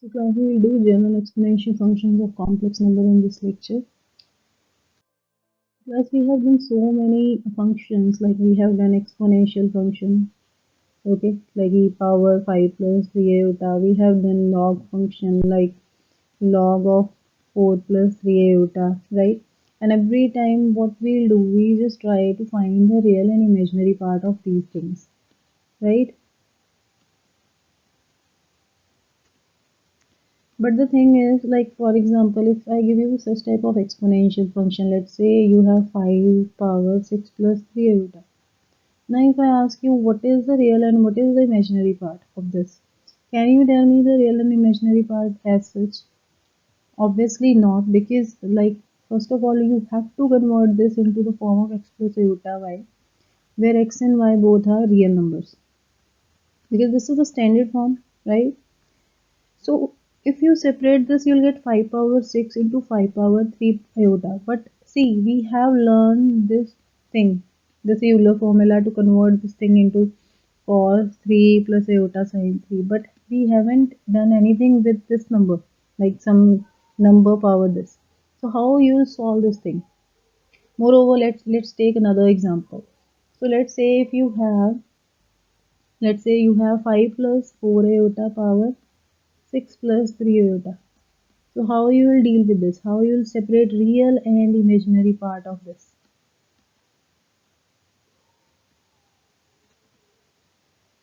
So class, we will do general exponential functions of complex number in this lecture. Class, we have done so many functions, like we have done exponential function, okay, like e power 5 plus 3 iota. We have done log function, like log of 4 plus 3 iota, right? And every time what we'll do, we just try to find the real and imaginary part of these things, right? But the thing is, like for example, if I give you such type of exponential function, let's say you have 5 power 6 plus 3 iota. Now if I ask you what is the real and what is the imaginary part of this, can you tell me the real and imaginary part as such? Obviously not, because like first of all you have to convert this into the form of x plus iota y, where x and y both are real numbers, because this is the standard form, right? So if you separate this, you'll get 5 power 6 into 5 power 3 iota. But see, we have learned this thing, this Euler formula, to convert this thing into cos 3 plus iota sin 3. But we haven't done anything with this number, like some number power this. So how you solve this thing? Moreover, let's take another example. So let's say you have 5 plus 4 iota power 6 plus 3 iota. So how you will deal with this? How you will separate real and imaginary part of this?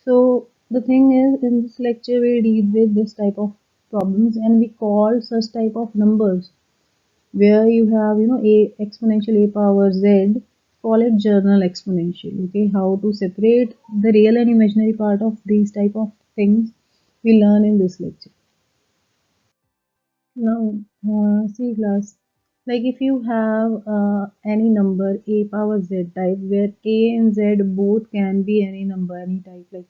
So the thing is, in this lecture we deal with this type of problems, and we call such type of numbers where you have a exponential a power z, call it general exponential. Okay, how to separate the real and imaginary part of these type of things we learn in this lecture. Now, see class, like if you have any number a power z type, where a and z both can be any number, any type, like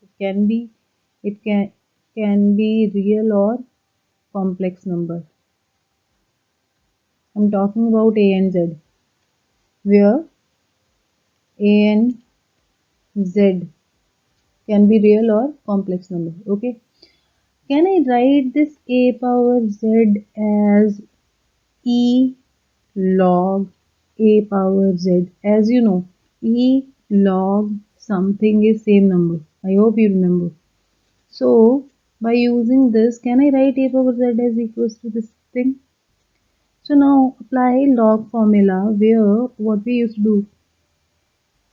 it can be real or complex number. I'm talking about a and z, where a and z can be real or complex number. Okay, can I write this a power z as e log a power z? As you know, e log something is same number. I hope you remember. So by using this, can I write a power z as equals to this thing? So now apply log formula, where what we used to do,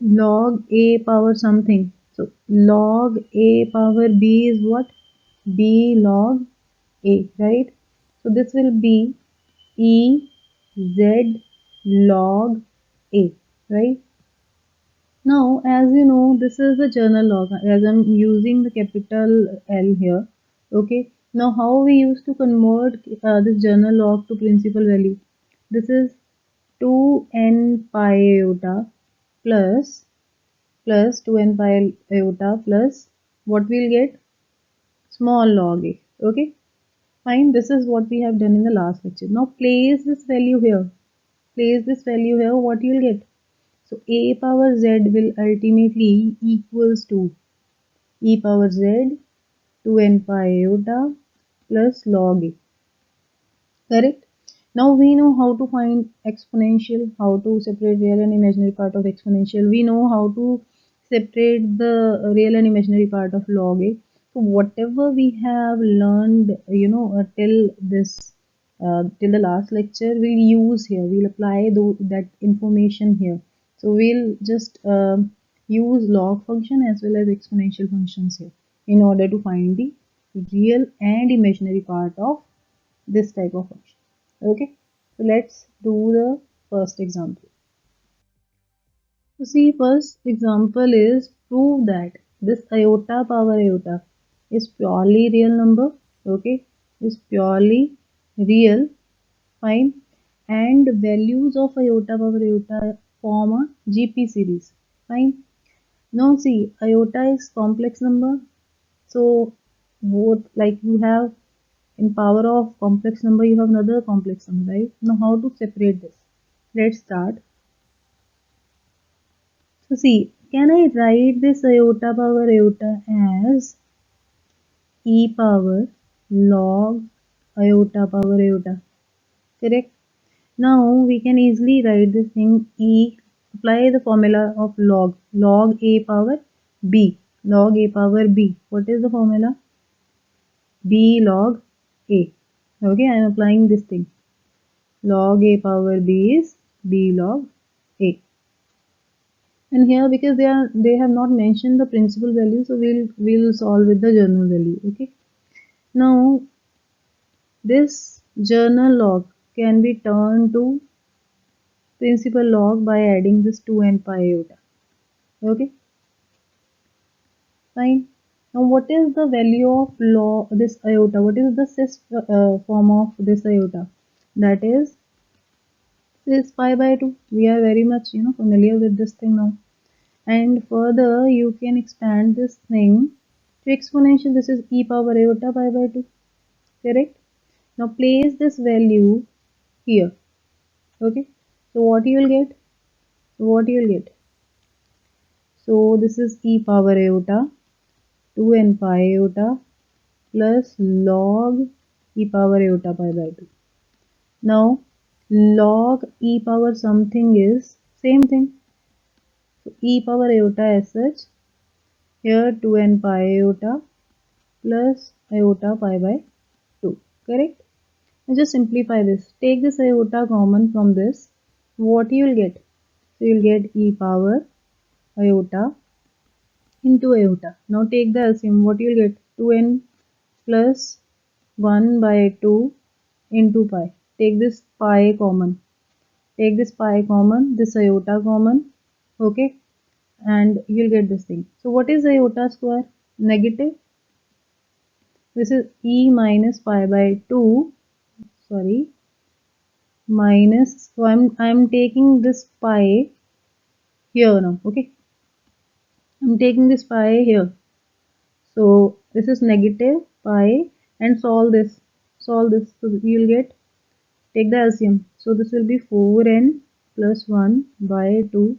log a power something. So log a power b is what? B log a, right? So this will be e z log a, right? Now, as you know, this is the journal log, as I'm using the capital L here. Okay. Now, how we used to convert this journal log to principal value? This is 2n pi iota plus 2n pi iota plus what we'll get? Small log a. Okay. Fine. This is what we have done in the last lecture. Now, place this value here. Place this value here. What you'll get? So a power z will ultimately equals to e power z 2n pi iota plus log a. Correct? Now we know how to find exponential, how to separate real and imaginary part of exponential. We know how to separate the real and imaginary part of log a. So whatever we have learned, till this, till the last lecture, we'll use here. We'll apply that information here. So we'll just use log function as well as exponential functions here in order to find the real and imaginary part of this type of function. Okay, so let's do the first example. So see, first example is prove that this iota power iota is purely real number. Okay, is purely real. Fine, and values of iota power iota form a GP series. Fine. Now see, iota is complex number, so both, like you have in power of complex number, you have another complex number, right? Now how to separate this? Let's start. So see, can I write this iota power iota as e power log iota power iota. Correct? Now we can easily write this thing e, apply the formula of log a power b, log a power b. What is the formula? B log a. Okay, I am applying this thing. Log a power b is b log a. And here, because they have not mentioned the principal value, so we'll solve with the journal value. Okay. Now this journal log can be turned to principal log by adding this 2 and pi iota. Okay, fine. Now what is the value of log this iota? What is the cis form of this iota? That is cis pi by 2. We are very much familiar with this thing now. And further you can expand this thing to exponential. This is e power iota pi by 2. Correct? Now place this value here. Okay, so what you will get? What you will get? So this is e power iota 2 n pi iota plus log e power iota pi by 2. Now log e power something is same thing. So e power iota as such, here 2 n pi iota plus iota pi by 2. Correct? Now just simplify this. Take this iota common from this. What you will get? So you will get e power iota into iota. Now take the LCM. What you will get? 2n plus 1 by 2 into pi. Take this pi common. Take this pi common, this iota common. Okay, and you'll get this thing. So what is iota square? Negative. This is e minus pi by 2. Sorry, minus. So I'm taking this pi here now. Okay, I'm taking this pi here. So this is negative pi, and solve this. Solve this. So you'll get, take the LCM. So this will be 4n plus 1 by 2.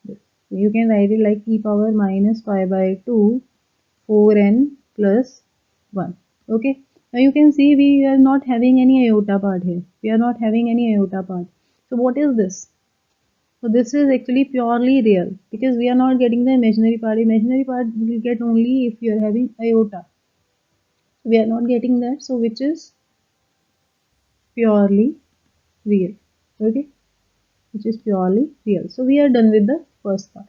So you can write it like e power minus pi by 2 4n plus 1. Okay. Now you can see we are not having any iota part here. We are not having any iota part. So what is this? So this is actually purely real, because we are not getting the imaginary part. Imaginary part we will get only if you are having iota. We are not getting that, so which is purely real. Okay, which is purely real. So we are done with the first part.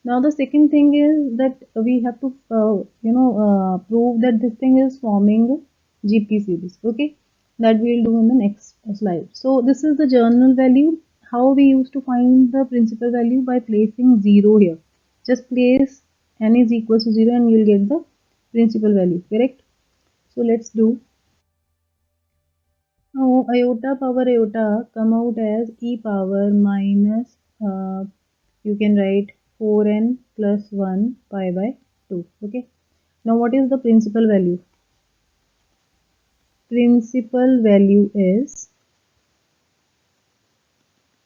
Now the second thing is that we have to prove that this thing is forming GP series. Okay, that we will do in the next slide. So this is the journal value. How we used to find the principal value? By placing 0 here. Just place n is equals to 0 and you will get the principal value. Correct? So let's do. Now iota power iota come out as e power minus, you can write 4n plus 1 pi by 2. Okay. Now what is the principal value? Principal value is,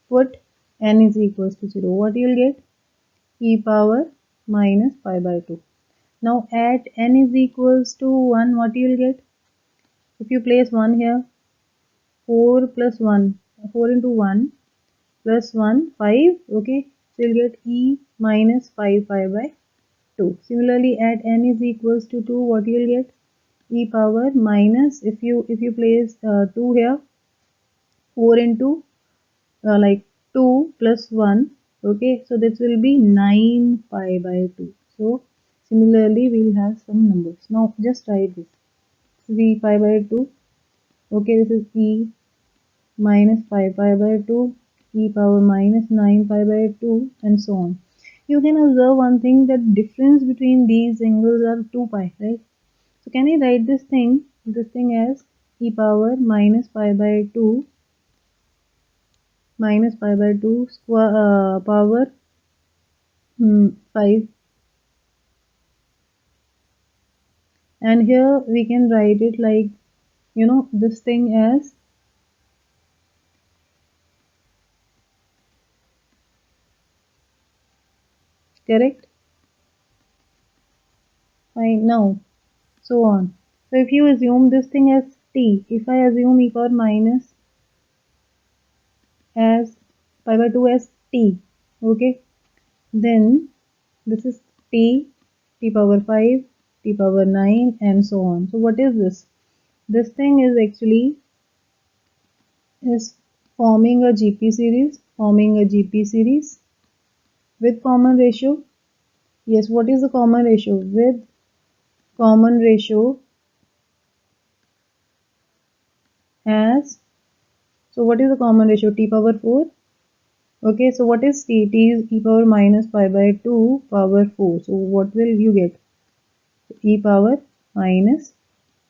put n is equals to 0. What you will get? E power minus pi by 2. Now at n is equals to 1, what you will get? If you place 1 here, 4 plus 1, 4 into 1 plus 1, 5. Okay, so you'll get e minus 5 pi by 2. Similarly, at n is equals to 2, what you'll get? E power minus, if you place 2 here, 4 into like 2 plus 1. Okay, so this will be 9 pi by 2. So similarly, we'll have some numbers. Now just write this. V pi by 2. Okay, this is e minus 5 pi by 2, e power minus 9 pi by 2, and so on. You can observe one thing, that difference between these angles are 2 pi, right? So can I write this thing as e power minus pi by 2 minus pi by 2 square power 5, and here we can write it like this thing as, correct? Fine. Now so on. So if you assume this thing as t. If I assume e power minus as pi by 2 as t, okay, then this is t, t power 5, t power 9 and so on. So what is this? This thing is actually is forming a GP series with common ratio. Yes, what is the common ratio? With common ratio as, so what is the common ratio? T power 4. Okay, so what is t? T is e power minus pi by 2 power 4. So what will you get? E power minus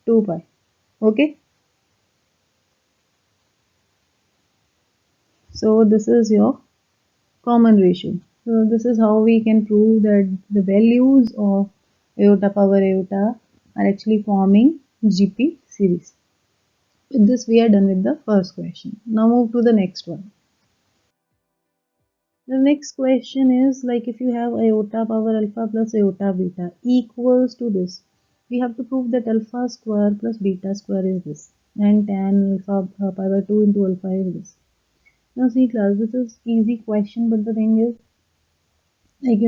2 pi. Okay, so this is your common ratio. So this is how we can prove that the values of iota power iota are actually forming GP series. With this we are done with the first question. Now move to the next one. The next question is like if you have iota power alpha plus iota beta equals to this. We have to prove that alpha square plus beta square is this and tan alpha pi by 2 into alpha is this. Now see class, this is easy question, but the thing is like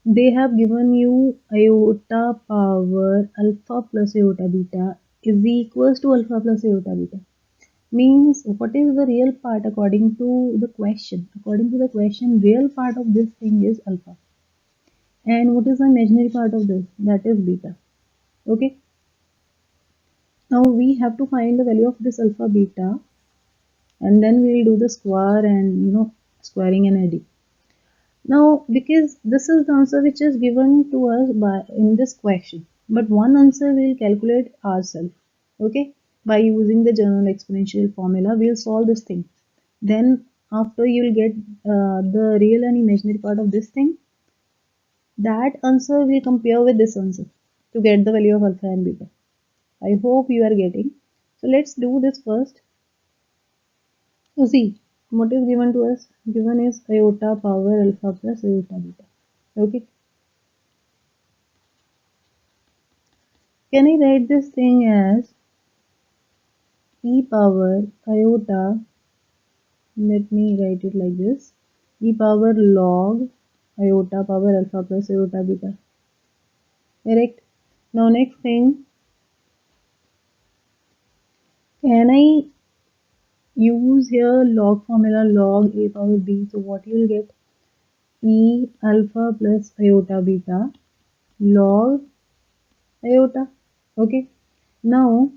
they have given you iota power alpha plus iota beta is equals to alpha plus iota beta. Means what is the real part according to the question? According to the question, real part of this thing is alpha. And what is the imaginary part of this? That is beta. Okay. Now we have to find the value of this alpha beta and then we'll do the square and squaring and adding. Now, because this is the answer which is given to us by in this question, but one answer we'll calculate ourselves. Okay, by using the general exponential formula, we'll solve this thing. Then, after you'll get the real and imaginary part of this thing, that answer we'll compare with this answer to get the value of alpha and beta. I hope you are getting. So let's do this first. So see, what is given to us? Given is iota power alpha plus iota beta. Okay. Can I write this thing as e power iota? Let me write it like this. E power log iota power alpha plus iota beta. Correct? Now next thing, can I use here log formula log a power b? So what you will get? E alpha plus iota beta log iota. Okay. Now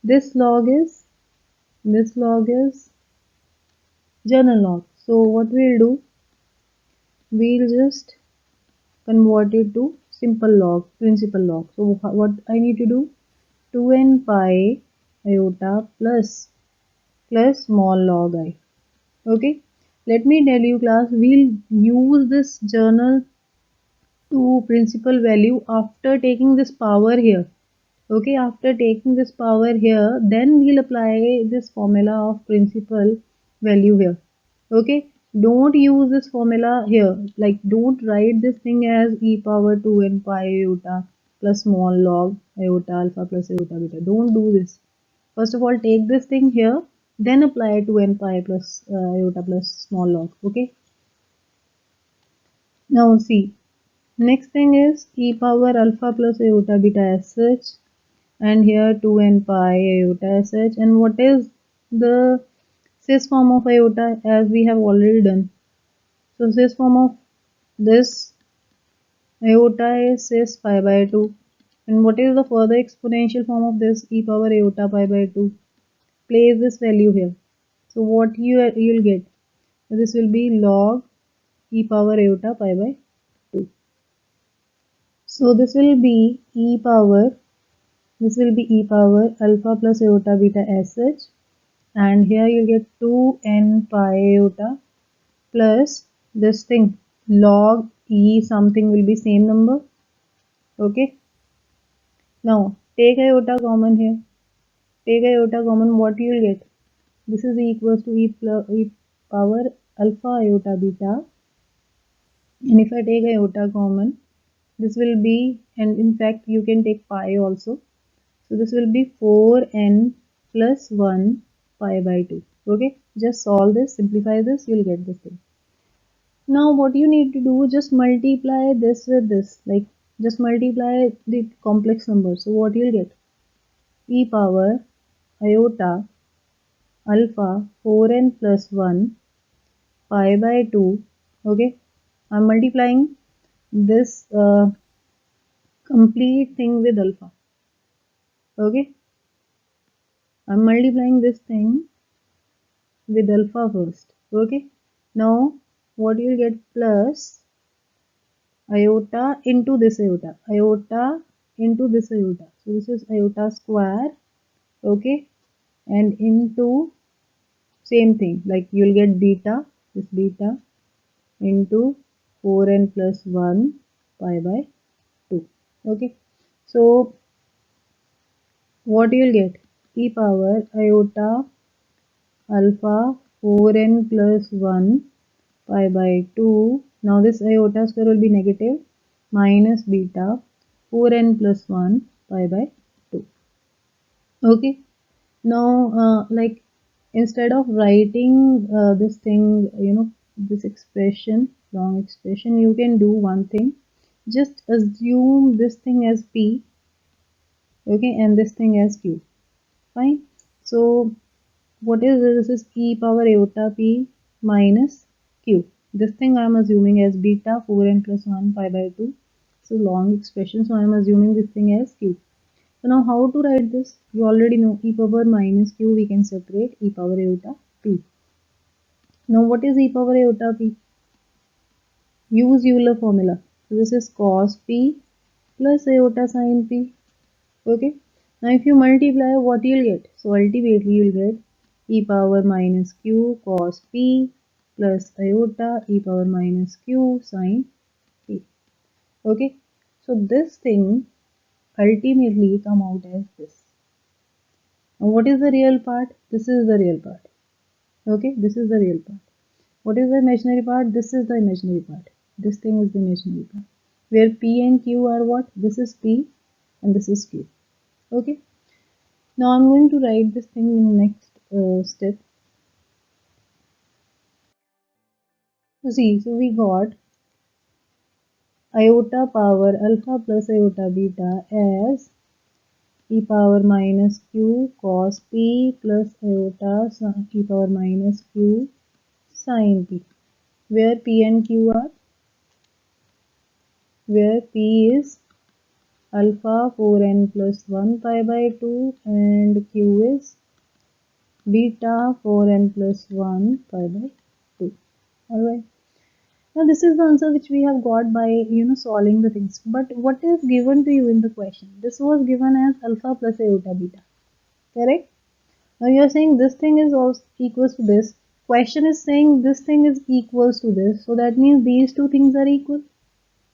this log is general log. So what we'll do? We'll just convert it to simple log, principal log. So what I need to do? 2n pi iota plus small log I. Okay. Let me tell you class, we'll use this journal to principal value after taking this power here. Okay, after taking this power here, then we'll apply this formula of principal value here. Okay, don't use this formula here. Like, don't write this thing as e power 2n pi iota plus small log iota alpha plus iota beta. Don't do this. First of all, take this thing here, then apply 2n pi plus iota plus small log. Okay, now see, next thing is e power alpha plus iota beta as such, and here 2n pi iota as such. And what is the cis form of iota as we have already done? So cis form of this iota is cis pi by 2. And what is the further exponential form of this e power iota pi by 2? Place this value here. So what you'll get? This will be log e power iota pi by 2. So this will be e power alpha plus iota beta as such, and here you get 2n pi iota plus this thing log e something will be same number. Okay, now take iota common here. Take iota common, what you will get? This is equals to e power alpha iota beta, and if I take iota common, this will be, and in fact you can take pi also. So this will be 4n plus 1 pi by 2. Okay, just solve this, simplify this, you'll get this thing. Now what you need to do, just multiply this with this, like just multiply the complex numbers. So what you'll get? E power iota alpha 4n plus 1 pi by 2. Okay, I'm multiplying this complete thing with alpha. Okay, I'm multiplying this thing with alpha first. Okay, now what you'll get plus iota into this iota into this iota. So this is iota square. Okay, and into same thing, like you'll get beta, this beta into 4n plus 1 pi by 2. Okay, so what you'll get? E power iota alpha 4n plus 1 pi by 2. Now this iota square will be negative, minus beta 4n plus 1 pi by 2. Okay, now like instead of writing this thing, this expression, long expression, you can do one thing. Just assume this thing as p, okay, and this thing as q. Fine. So what is this? This is e power iota p minus q. This thing I am assuming as beta 4n plus 1 pi by 2. So long expression, so I am assuming this thing as q. So now how to write this? You already know, e power minus q we can separate e power iota p. Now what is e power iota p? Use Euler formula. So this is cos p plus iota sin p. Okay. Now if you multiply, what you'll get? So ultimately you'll get e power minus q cos p plus iota e power minus q sin p. Okay. So this thing ultimately come out as this. Now what is the real part? This is the real part. Okay, this is the real part. What is the imaginary part? This is the imaginary part. This thing is the imaginary part. Where P and Q are what? This is P and this is Q. Okay. Now I'm going to write this thing in the next step. So see, so we got iota power alpha plus iota beta as e power minus q cos p plus iota e power minus q sin p. Where P and Q are? Where P is alpha 4n plus 1 pi by 2 and Q is beta 4n plus 1 pi by 2. Alright. Now this is the answer which we have got by solving the things. But what is given to you in the question? This was given as alpha plus iota beta. Correct? Now you are saying this thing is also equals to this. Question is saying this thing is equals to this. So that means these two things are equal.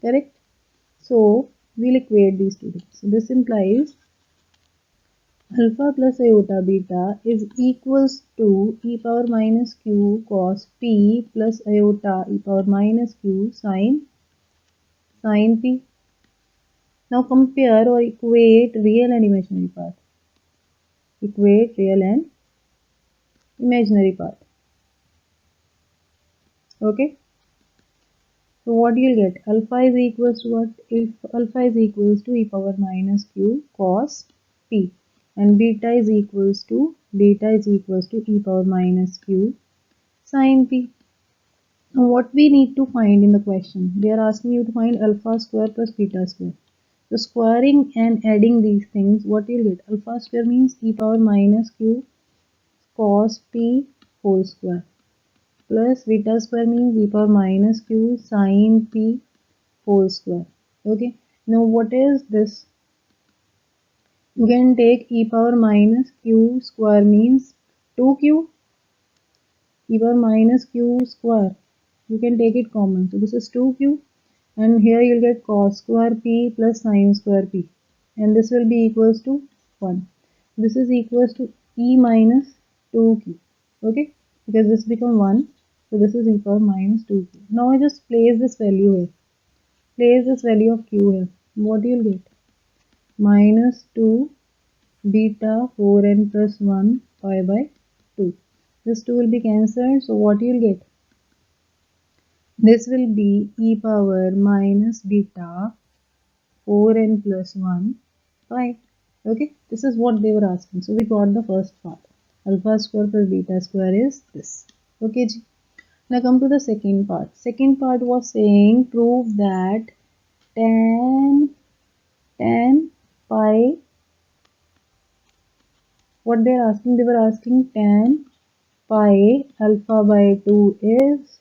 Correct? So we'll equate these two things. So this implies alpha plus iota beta is equals to e power minus q cos p plus iota e power minus q sin p. Now compare or equate real and imaginary part. Equate real and imaginary part. Okay. So what you'll get? Alpha is equals to what? If alpha is equals to e power minus q cos p and beta is equals to e power minus q sin p. Now what we need to find in the question? They are asking you to find alpha square plus beta square. So squaring and adding these things, what you'll get? Alpha square means e power minus q cos p whole square plus beta square means e power minus q sin p whole square. Okay, now what is this? You can take e power minus q square means 2q, e power minus q square. You can take it common. So this is 2q and here you'll get cos square p plus sin square p and this will be equals to 1. This is equals to e minus 2q. Okay, because this become 1. So this is e power minus 2q. Now I just place this value here. Place this value of q here. What you'll get? Minus 2 beta 4n plus 1 pi by 2. This 2 will be cancelled. So what you will get? This will be e power minus beta 4n plus 1 pi. Okay, this is what they were asking. So we got the first part. Alpha square plus beta square is this. Okay, ji. Now come to the second part. Second part was saying prove that tan pi, what they are asking, they were asking tan pi alpha by 2 is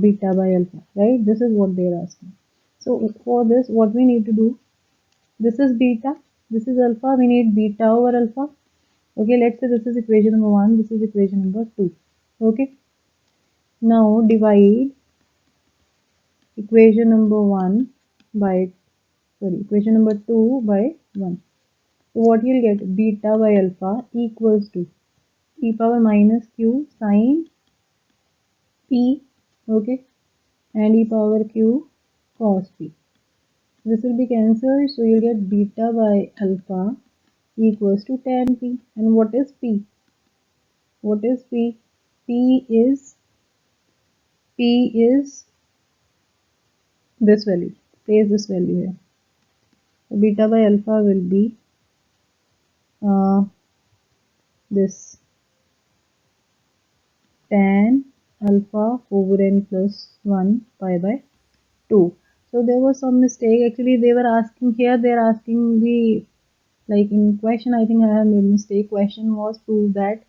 beta by alpha, right? This is what they are asking. So for this, what we need to do, this is beta, this is alpha, we need beta over alpha. Okay, let's say this is equation number 1, this is equation number 2. Okay, now divide equation number 1 by, equation number 2 by 1. So what you'll get, beta by alpha equals to e power minus q sine p, okay, and e power q cos p. This will be cancelled, so you'll get beta by alpha equals to tan p. And what is p? What is p? P is this value. Place this value here. So beta by alpha will be this tan alpha over n plus 1 pi by 2. So there was some mistake. Actually, they were asking here, they are asking the, like in question, I think I have made mistake. Question was prove that,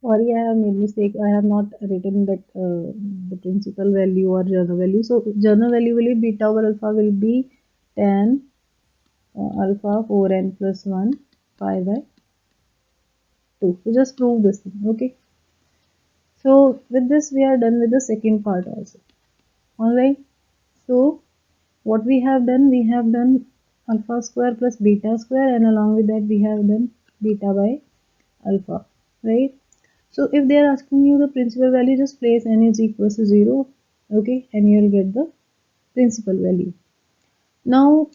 sorry, I have made mistake. I have not written that the principal value or journal value. So journal value will be beta over alpha will be tan alpha 4n plus 1 pi by 2. So just prove this thing. Okay. So with this we are done with the second part also. Alright. So what we have done alpha square plus beta square, and along with that we have done beta by alpha, right? So if they are asking you the principal value, just place n is equals to 0, okay, and you will get the principal value. Now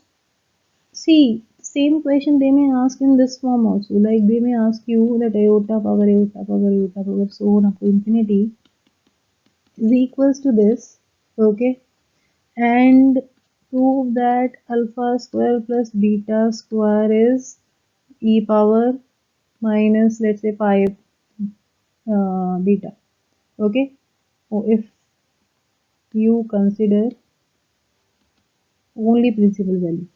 see, same question they may ask in this form also, like they may ask you that iota power iota power iota power so on up to infinity is equals to this, okay, and prove that alpha square plus beta square is e power minus, let's say, 5 beta, okay. Or if you consider only principal value.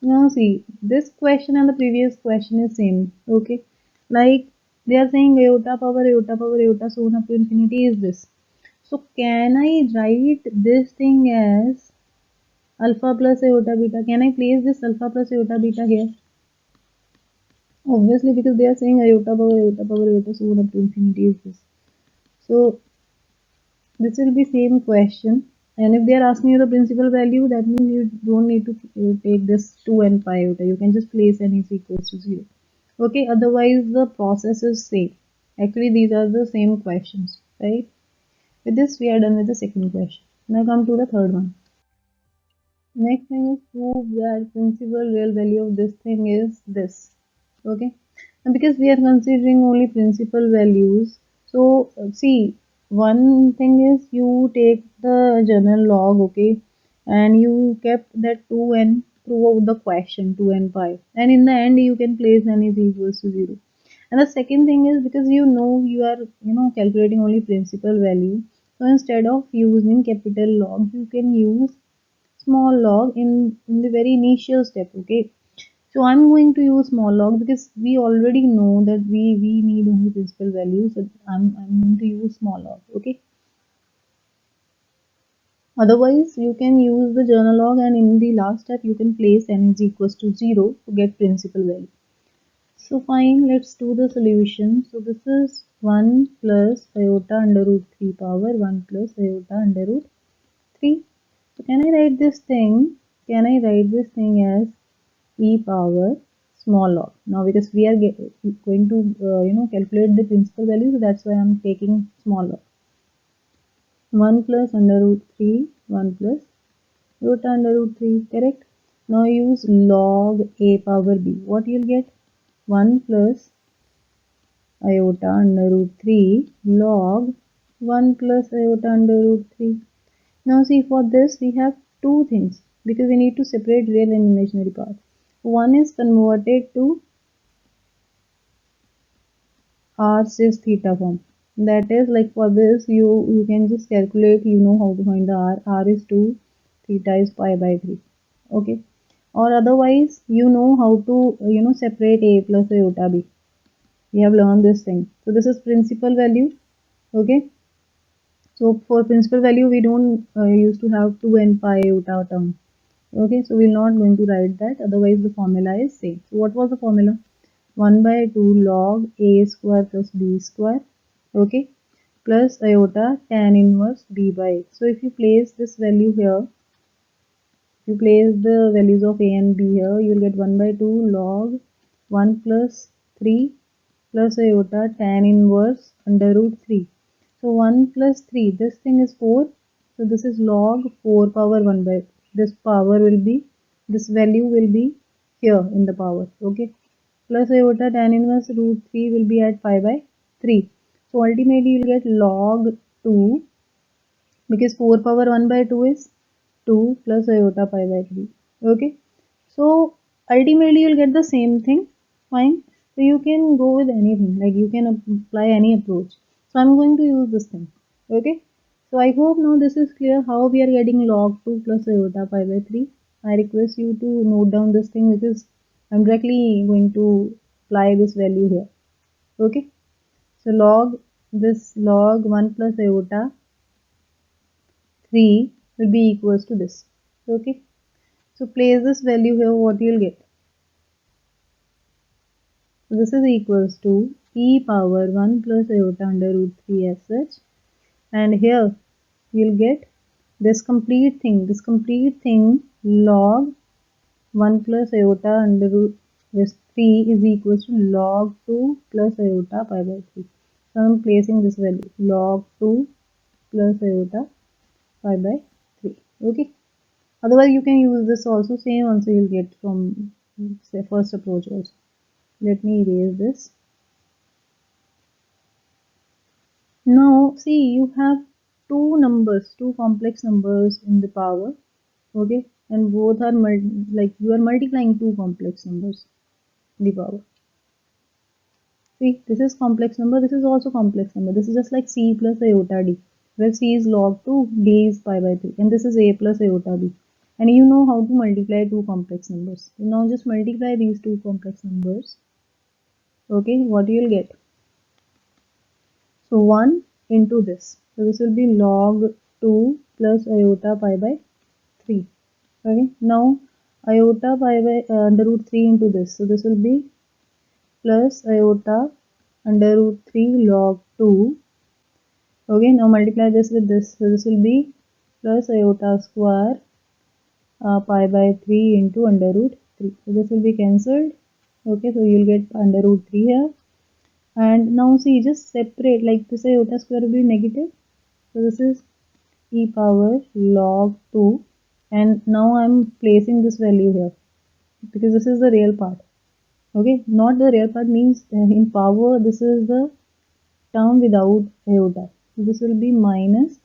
Now see, this question and the previous question is same, okay. Like they are saying iota power iota so on up to infinity is this. So can I write this thing as alpha plus iota beta? Can I place this alpha plus iota beta here? Obviously, because they are saying iota power iota so on up to infinity is this. So this will be same question, and if they are asking you the principal value, that means you don't need to take this 2 and pi iota. You can just place n is equals to 0. Okay, otherwise the process is same. Actually, these are the same questions, right? With this, we are done with the second question. Now come to the third one. Next thing is prove that principal real value of this thing is this. Okay, and because we are considering only principal values, so see, one thing is you take the general log, okay, and you kept that 2n throughout the question, 2n pi, and in the end you can place n is equals to 0. And the second thing is because you know you are calculating only principal value, so instead of using capital log, you can use small log in the very initial step, okay. So I'm going to use small log because we already know that we need only principal value, so I'm going to use small log, okay. Otherwise you can use the journal log, and in the last step you can place n is equals to 0 to get principal value. So fine, let's do the solution. So this is 1 plus iota under root 3 power 1 plus iota under root 3. So can I write this thing? Can I write this thing as e power small log? Now because we are going to calculate the principal value, so that's why I'm taking small log. 1 plus under root 3, 1 plus iota under root 3, correct? Now use log a power b. What you'll get? 1 plus iota under root 3 log 1 plus iota under root 3. Now see, for this we have two things because we need to separate real and imaginary part. One is converted to r cis theta form. That is, like, for this you can just calculate, you know how to find the r. R is 2, theta is pi by 3. Okay. Or otherwise you know how to separate a plus iota b. We have learned this thing. So this is principal value. Okay. So for principal value we don't used to have 2 and pi iota term. Okay, so we're not going to write that, otherwise the formula is same. So what was the formula? 1 by 2 log a square plus b square, okay, plus iota tan inverse b by x. So if you place this value here, you place the values of a and b here, you'll get 1 by 2 log 1 plus 3 plus iota tan inverse under root 3. So 1 plus 3, this thing is 4. So this is log 4 power 1 by, this power will be, this value will be here in the power, okay. Plus iota tan inverse root 3 will be at 5 by 3. So ultimately you will get log 2, because 4 power 1 by 2 is 2 plus iota pi by 3. Okay. So ultimately you'll get the same thing. Fine. So you can go with anything, like you can apply any approach. So I'm going to use this thing. Okay. So I hope now this is clear how we are getting log 2 plus iota pi by 3. I request you to note down this thing because I'm directly going to apply this value here. Okay. So log 1 plus iota 3 will be equals to this. Okay. So place this value here, what you'll get. So this is equals to e power 1 plus iota under root 3 as such. And here you'll get this complete thing log 1 plus iota under root this 3 is equals to log 2 plus iota pi by 3. So I'm placing this value log 2 plus iota pi by 3. Okay. Otherwise you can use this also, same answer you'll get from say first approach also. Let me erase this. Now see, you have two complex numbers in the power, okay, and both are like you are multiplying two complex numbers in the power. See, this is complex number, this is also complex number. This is just like c plus iota d, where c is log 2, d is pi by 3, and this is a plus iota b. And you know how to multiply two complex numbers. So now just multiply these two complex numbers. Okay, what you will get? So 1 into this. So this will be log 2 plus iota pi by 3. Okay, now iota pi by under root 3 into this. So this will be plus iota under root 3 log 2. Okay, now multiply this with this. So this will be plus iota square pi by 3 into under root 3. So this will be cancelled. Okay, so you'll get under root 3 here. And now see, just separate, like this iota square will be negative. So this is e power log 2, and now I'm placing this value here because this is the real part. Okay, not the real part means in power this is the term without iota. So this will be minus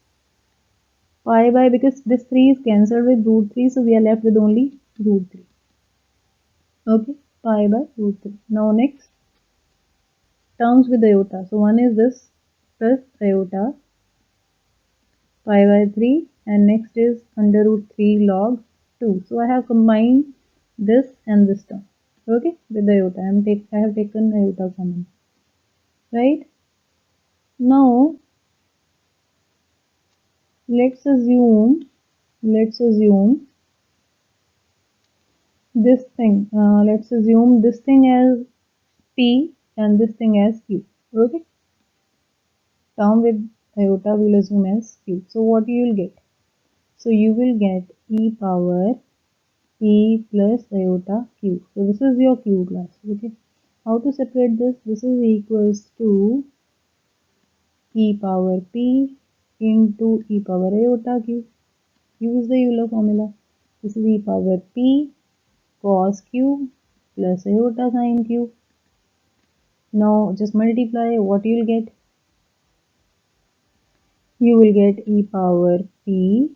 pi by, because this 3 is cancelled with root 3, so we are left with only root 3. Okay, pi by root 3. Now next terms with iota. So one is this plus iota pi by 3, and next is under root 3 log 2. So I have combined this and this term, okay, with the iota. I have taken iota common, right? Now let's assume this thing. Let's assume this thing as p and this thing as q. Okay, term with iota we'll assume as q. So what you will get? So you will get e power p plus iota q. So this is your q class. Okay. How to separate this? This is equals to e power p into e power iota q. Use the Euler formula. This is e power p cos q plus iota sin q. Now just multiply, what you will get? You will get e power p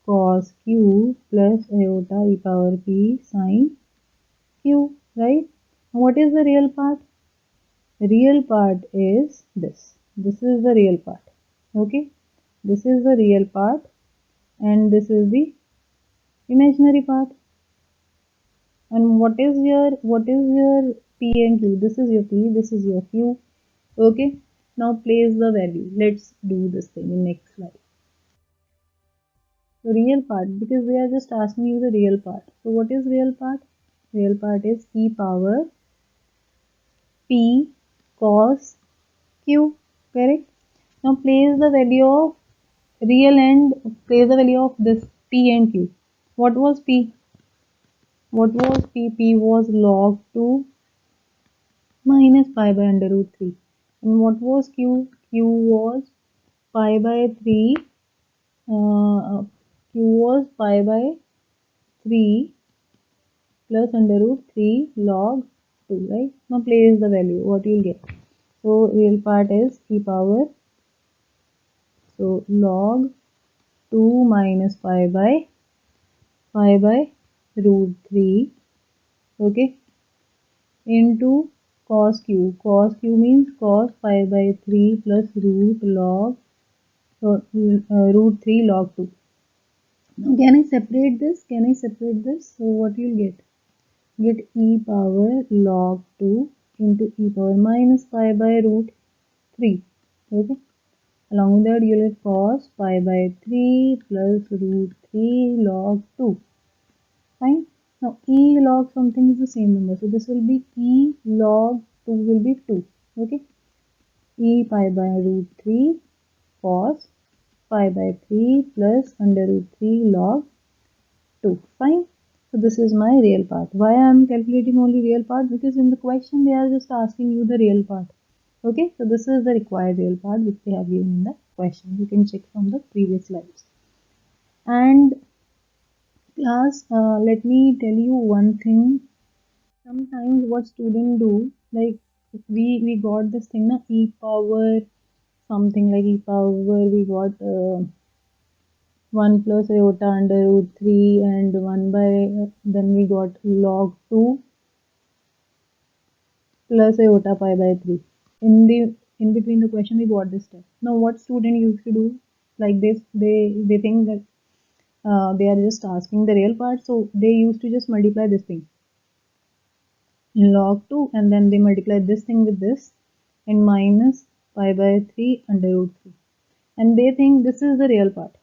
cos q plus iota e power p sin q, right? What is the real part? Real part is this. This is the real part. Okay? This is the real part and this is the imaginary part. And what is your p and q? This is your p, this is your q. Okay? Now place the value. Let's do this thing in next slide. The real part, because they are just asking you the real part. So what is real part? Real part is e power p cos q. Correct? Now place the value of real and place the value of this p and q. What was p? What was p? P was log 2 minus pi by under root 3. And what was q? Q was pi by 3. Q was pi by 3 plus under root 3 log 2, right? Now place the value, what you will get. So real part is e power, so log 2 minus pi by root 3, okay, into cos q. Cos q means cos pi by 3 plus root log root 3 log 2. Now can I separate this? Can I separate this? So what you'll get? Get e power log 2 into e power minus pi by root 3. Okay. Along with that you'll get cos pi by 3 plus root 3 log 2. Fine. Now e log something is the same number. So this will be e log 2 will be 2. Okay. E pi by root 3 cos pi by 3 plus under root 3 log 2. Fine. So this is my real part. Why I am calculating only real part? Because in the question they are just asking you the real part. Okay. So this is the required real part which they have given in the question. You can check from the previous slides. And class, let me tell you one thing. Sometimes what students do, like we got this thing na e power something, like e power we got 1 plus iota under root 3 and 1 by then we got log 2 plus iota pi by 3. In between the question we got this step. Now what student used to do like this, they think that they are just asking the real part, so they used to just multiply this thing log 2 and then they multiply this thing with this and minus pi by 3 under root 3, and they think this is the real part.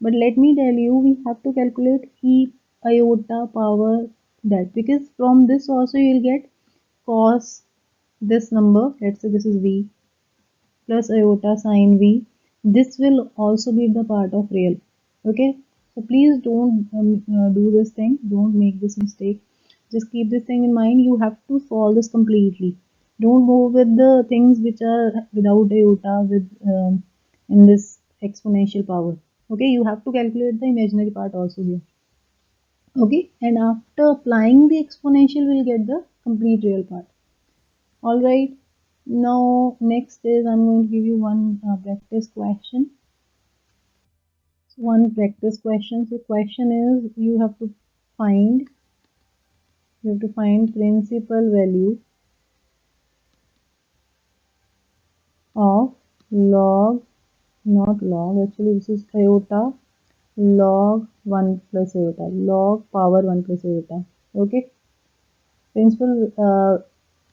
But let me tell you, we have to calculate e iota power that, because from this also you will get cos this number, let's say this is v, plus iota sin v. This will also be the part of real. Okay, so please don't do this thing, don't make this mistake. Just keep this thing in mind. You have to solve this completely. Don't go with the things which are without iota with in this exponential power. Okay, you have to calculate the imaginary part also here. Okay, and after applying the exponential we'll get the complete real part. All right, now next is I'm going to give you one practice question. One practice question. So question is you have to find principal value of log, not log, actually this is iota log 1 plus iota, log power 1 plus iota. Okay, principal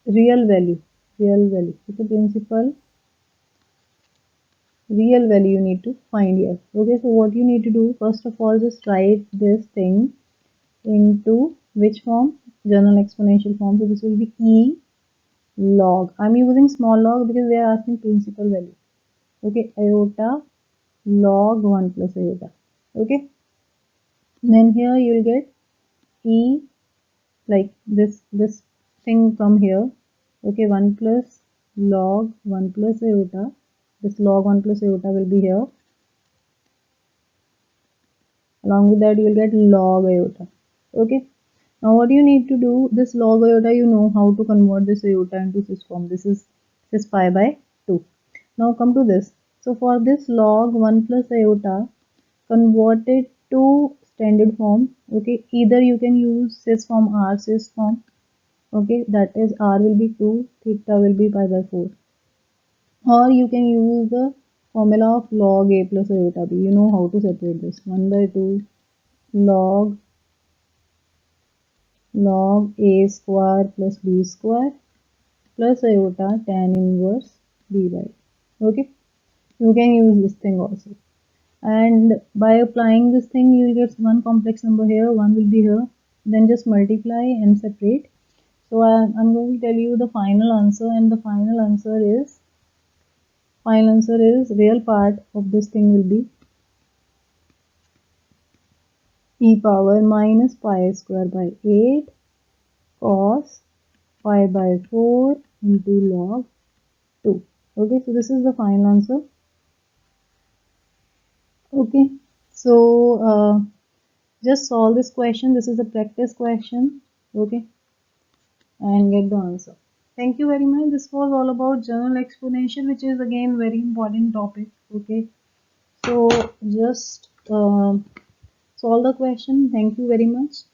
real value, it's a principal real value you need to find here. Okay, so what you need to do, first of all, just write this thing into which form? General exponential form. So this will be e log. I'm using small log because they are asking principal value. Okay, iota log 1 plus iota. Okay, then here you will get e, like this thing come here. Okay, 1 plus log 1 plus iota. This log 1 plus iota will be here. Along with that, you will get log iota. Okay. Now, what you need to do, this log iota, you know how to convert this iota into cis form. This is cis pi by 2. Now, come to this. So, for this log 1 plus iota, convert it to standard form. Okay. Either you can use cis form r cis form. Okay. That is r will be 2, theta will be pi by 4. Or you can use the formula of log a plus iota b. You know how to separate this. 1 by 2 log a square plus b square plus iota tan inverse b by. Okay, you can use this thing also. And by applying this thing, you will get one complex number here, one will be here. Then just multiply and separate. So I'm going to tell you the final answer, and the final answer is real part of this thing will be e power minus pi square by 8 cos pi by 4 into log 2. Okay, so this is the final answer. Okay, so just solve this question. This is a practice question. Okay, and get the answer. Thank you very much. This was all about general exponential, which is again very important topic. Okay, so just solve the question. Thank you very much.